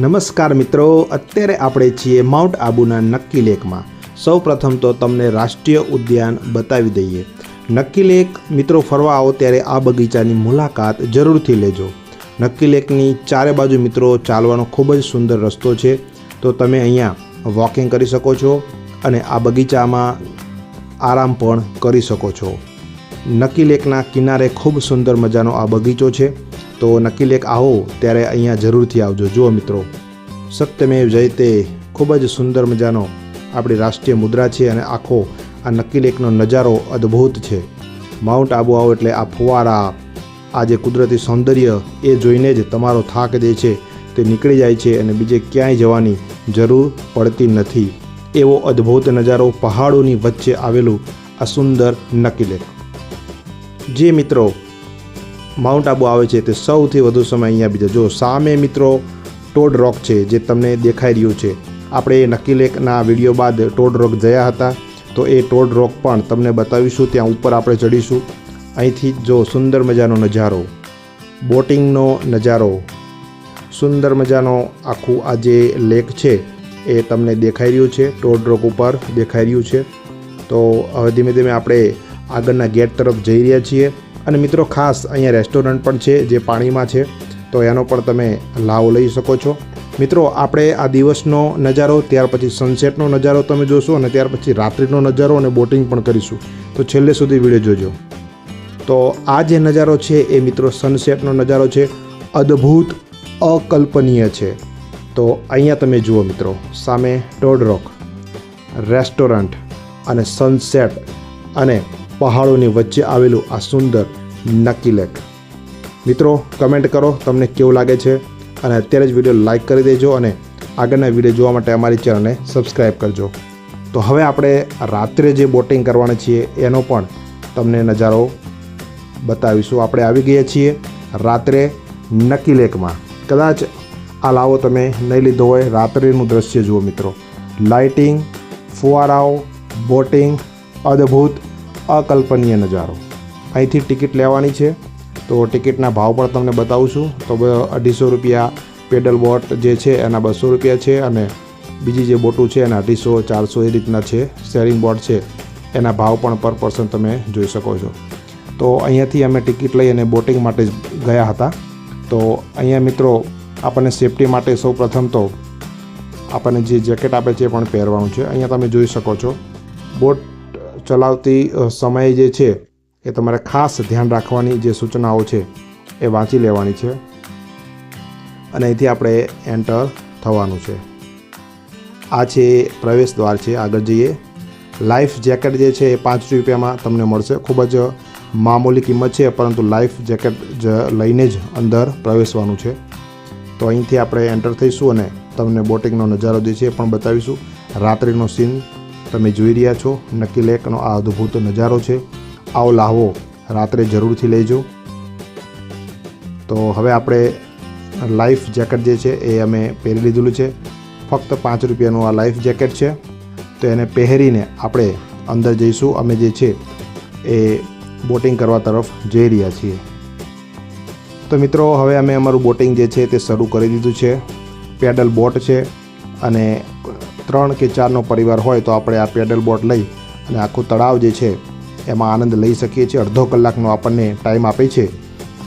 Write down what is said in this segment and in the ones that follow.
નમસ્કાર મિત્રો, અત્યારે આપણે છીએ માઉન્ટ આબુના નક્કી લેકમાં। સૌ પ્રથમ તો તમને રાષ્ટ્રીય ઉદ્યાન બતાવી દઈએ। નક્કી લેક મિત્રો ફરવા આવો ત્યારે આ બગીચાની મુલાકાત જરૂરથી લેજો। નક્કી લેકની ચારે બાજુ મિત્રો ચાલવાનો ખૂબ જ સુંદર રસ્તો છે, તો તમે અહીંયા વોકિંગ કરી શકો છો અને આ બગીચામાં આરામ પણ કરી શકો છો। નક્કી લેકના કિનારે ખૂબ સુંદર મજાનો આ બગીચો છે, તો નક્કી લેક આવો ત્યારે અહીંયા જરૂરથી આવજો। જુઓ મિત્રો, સત્યમેવ જયતે ખૂબ જ સુંદર મજાનો આપણી રાષ્ટ્રીય મુદ્રા છે અને આખો આ નક્કી લેકનો નજારો અદ્ભુત છે। માઉન્ટ આબુ આવો એટલે આ ફુવારા, આ જે કુદરતી સૌંદર્ય એ જોઈને જ તમારો થાક જે છે તે નીકળી જાય છે અને બીજે ક્યાંય જવાની જરૂર પડતી નથી। એવો અદ્ભુત નજારો, પહાડોની વચ્ચે આવેલું આ સુંદર નક્કી લેક। જે મિત્રો માઉન્ટ આબુ આવે છે તે સૌથી વધુ સમય અહીંયા બીજો જો સામે મિત્રો ટોડ રોક છે જે તમને દેખાઈ રહ્યું છે। આપણે નક્કી લેકના વિડીયો બાદ ટોડ રોક ગયા હતા, તો એ ટોડ રોક પણ તમને બતાવીશું। ત્યાં ઉપર આપણે ચડીશું। અહીંથી જો સુંદર મજાનો નજારો, બોટિંગનો નજારો, સુંદર મજાનો આખું આ જે લેક છે એ તમને દેખાઈ રહ્યું છે, ટોડ રોક ઉપર દેખાઈ રહ્યું છે। તો હવે ધીમે ધીમે આપણે આગળના ગેટ તરફ જઈ રહ્યા છીએ અને મિત્રો ખાસ અહીંયા રેસ્ટોરન્ટ પણ છે જે પાણીમાં છે, તો એનો પણ તમે લાભ લઈ શકો છો। મિત્રો આપણે આ દિવસનો નજારો, ત્યાર પછી સનસેટનો નજારો તમે જોશો અને ત્યાર પછી રાત્રિનો નજારો અને બોટિંગ પણ કરીશું, તો છેલ્લે સુધી વિડીયો જોજો। તો આ જે નજારો છે એ મિત્રો સનસેટનો નજારો છે, અદ્ભુત અકલ્પનીય છે। તો અહીંયા તમે જુઓ મિત્રો, સામે ટોડ રોક, રેસ્ટોરન્ટ અને સનસેટ અને પહાડોની વચ્ચે આવેલું આ સુંદર નક્કી લેક। મિત્રો કમેન્ટ કરો તમને કેવું લાગે છે અને અત્યારે જ વિડીયો લાઇક કરી દેજો અને આગળના વિડીયો જોવા માટે અમારી ચેનલને સબસ્ક્રાઈબ કરજો। તો હવે આપણે રાત્રે જે બોટિંગ કરવાના છીએ એનો પણ તમને નજારો બતાવીશું। આપણે આવી ગયા છીએ રાત્રે નક્કી લેકમાં। કદાચ આ લાવો તમે નહીં લીધો હોય, રાત્રિનું દ્રશ્ય જુઓ મિત્રો, લાઇટિંગ, ફુવારાઓ, બોટિંગ, અદ્ભુત અકલ્પનીય નજારો। અહીંથી ટિકિટ લેવાની છે, તો ટિકિટના ભાવ પણ તમને બતાવું છું। તો 250 રૂપિયા પેડલ બોટ જે છે એના 200 રૂપિયા છે અને બીજી જે બોટું છે એના 250, 400 એ રીતના છે। શેરિંગ બોટ છે એના ભાવ પણ પર પર્સન તમે જોઈ શકો છો। તો અહીંયાથી અમે ટિકિટ લઈ અને બોટિંગ માટે ગયા હતા। તો અહીંયા મિત્રો આપણને સેફટી માટે સૌ પ્રથમ તો આપણને જે જેકેટ આપે છે એ પણ પહેરવાનું છે। અહીંયા તમે જોઈ શકો છો, બોટ ચલાવતી સમયે જે છે એ તમારે ખાસ ધ્યાન રાખવાની જે સૂચનાઓ છે એ વાંચી લેવાની છે અને અહીંથી આપણે એન્ટર થવાનું છે। આ છે પ્રવેશ દ્વાર છે, આગળ જઈએ। લાઈફ જેકેટ જે છે એ 5 રૂપિયામાં તમને મળશે, ખૂબ જ મામૂલી કિંમત છે, પરંતુ લાઈફ જેકેટ લઈને જ અંદર પ્રવેશવાનું છે। તો અહીંથી આપણે એન્ટર થઈશું અને તમને બોટિંગનો નજારો જે છે એ પણ બતાવીશું। રાત્રિનો સીન તમે જોઈ રહ્યા છો, નક્કી લેકનો આ અદ્ભુત નજારો છે। આવો લાહવો રાત્રે જરૂરથી લેજો। તો હવે આપણે લાઈફ જેકેટ જે છે એ અમે પહેરી લીધેલું છે, ફક્ત 5 રૂપિયાનું આ લાઈફ જેકેટ છે। તો એને પહેરીને આપણે અંદર જઈશું। અમે જે છે એ બોટિંગ કરવા તરફ જઈ રહ્યા છીએ। તો મિત્રો હવે અમે અમારું બોટિંગ જે છે તે શરૂ કરી દીધું છે। પેડલ બોટ છે અને 3 કે 4નો પરિવાર હોય તો આપણે આ પેડલ બોટ લઈ અને આખું તળાવ જે છે એમાં આનંદ લઈ શકીએ છીએ। અડધો કલાકનો આપણને ટાઈમ આપે છે,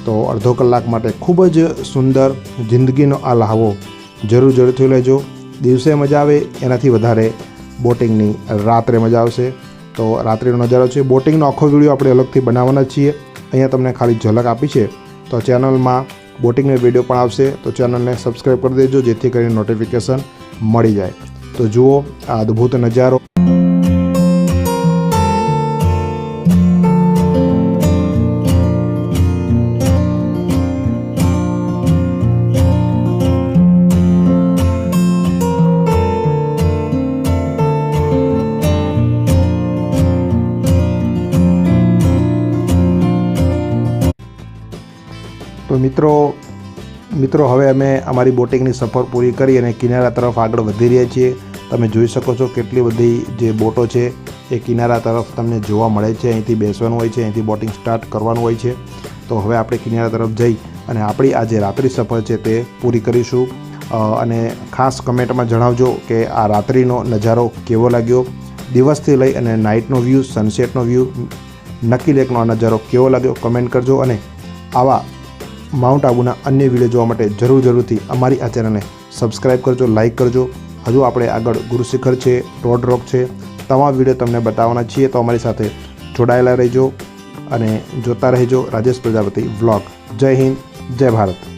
તો અડધો કલાક માટે ખૂબ જ સુંદર જિંદગીનો આ લાહવો જરૂરથી લેજો। દિવસે મજા આવે એનાથી વધારે બોટિંગની રાત્રે મજા આવશે। તો રાત્રિનો નજારો છે, બોટિંગનો આખો વિડીયો આપણે અલગથી બનાવવાના છીએ। અહીંયા તમને ખાલી ઝલક આપી છે, તો ચેનલમાં બોટિંગનો વિડીયો પણ આવશે, તો ચેનલને સબસ્ક્રાઈબ કરી દેજો જેથી કરીને નોટિફિકેશન મળી જાય। તો જુઓ આ અદ્ભુત નજારો। તો મિત્રો હવે અમે અમારી બોટિંગની સફર પૂરી કરી અને કિનારા તરફ આગળ વધી રહ્યા છીએ। તમે જોઈ શકો છો કેટલી બધી જે બોટો છે એ કિનારા તરફ તમને જોવા મળે છે। અહીંથી બેસવાનું હોય છે, અહીંથી બોટિંગ સ્ટાર્ટ કરવાનું હોય છે। તો હવે આપણે કિનારા તરફ જઈ અને આપણી આ જે રાત્રિ સફર છે તે પૂરી કરીશું। અને ખાસ કમેન્ટમાં જણાવજો કે આ રાત્રિનો નજારો કેવો લાગ્યો, દિવસથી લઈ અને નાઇટનો વ્યૂ, સનસેટનો વ્યૂ, નક્કી લેકનો આ નજારો કેવો લાગ્યો કમેન્ટ કરજો. અને આવા માઉન્ટ આબુના અન્ય વિડીયો જોવા માટે જરૂરથી અમારી આ ચેનલને સબસ્ક્રાઈબ કરજો, લાઇક કરજો. હજુ આપણે આગળ ગુરુશિખર છે, ટોડ રોક છે, તમામ વિડીયો તમને બતાવવાના છીએ. તો અમારી સાથે જોડાયેલા રહેજો અને જોતા રહેજો રાજેશ પ્રજાપતિ વ્લોગ. જય હિન્દ, જય ભારત.